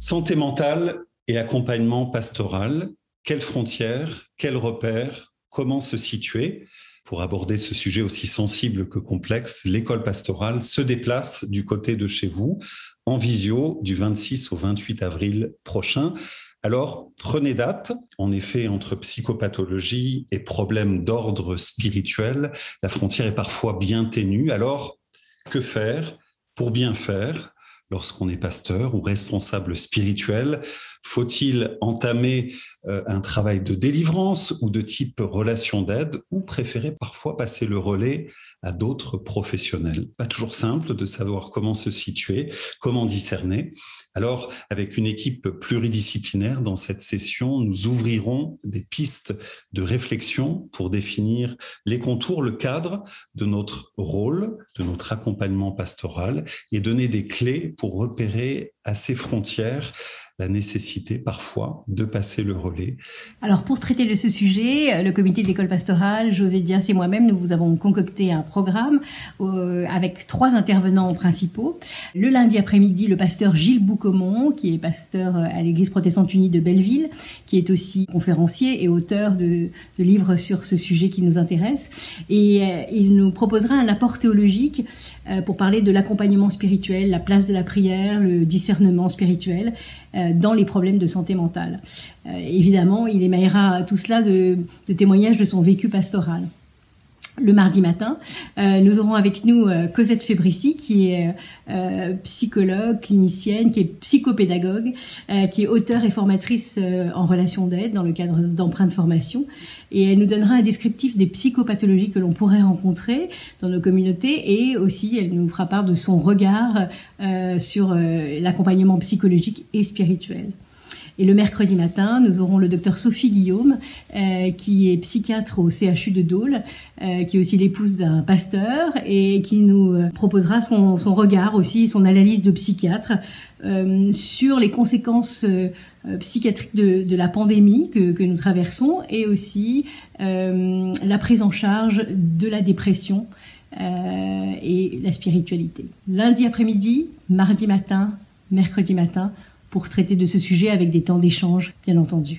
Santé mentale et accompagnement pastoral, quelles frontières, quels repères, comment se situer? Pour aborder ce sujet aussi sensible que complexe, l'école pastorale se déplace du côté de chez vous en visio du 26 au 28 avril prochain. Alors, prenez date. En effet, entre psychopathologie et problèmes d'ordre spirituel, la frontière est parfois bien ténue. Alors, que faire pour bien faire? Lorsqu'on est pasteur ou responsable spirituel, faut-il entamer un travail de délivrance ou de type relation d'aide ou préférer parfois passer le relais à d'autres professionnels? Pas toujours simple de savoir comment se situer, comment discerner. Alors, avec une équipe pluridisciplinaire dans cette session, nous ouvrirons des pistes de réflexion pour définir les contours, le cadre de notre rôle, de notre accompagnement pastoral et donner des clés pour repérer à ces frontières la nécessité parfois de passer le relais. Alors pour traiter de ce sujet, le comité de l'école pastorale, José Dias et moi-même, nous vous avons concocté un programme avec 3 intervenants principaux. Le lundi après-midi, le pasteur Gilles Boucaumont, qui est pasteur à l'église protestante unie de Belleville, qui est aussi conférencier et auteur de livres sur ce sujet qui nous intéresse. Et il nous proposera un apport théologique pour parler de l'accompagnement spirituel, la place de la prière, le discernement spirituel dans les problèmes de santé mentale. Évidemment, il émaillera tout cela de témoignages de son vécu pastoral. Le mardi matin, nous aurons avec nous Cosette Fébricy, qui est psychologue, clinicienne, qui est psychopédagogue, qui est auteure et formatrice en relation d'aide dans le cadre d'Empreinte Formation. Et elle nous donnera un descriptif des psychopathologies que l'on pourrait rencontrer dans nos communautés et aussi elle nous fera part de son regard sur l'accompagnement psychologique et spirituel. Et le mercredi matin, nous aurons le docteur Sophie Guillaume, qui est psychiatre au CHU de Dole, qui est aussi l'épouse d'un pasteur et qui nous proposera son regard aussi, son analyse de psychiatre sur les conséquences psychiatriques de la pandémie que nous traversons et aussi la prise en charge de la dépression et la spiritualité. Lundi après-midi, mardi matin, mercredi matin, pour traiter de ce sujet avec des temps d'échange, bien entendu.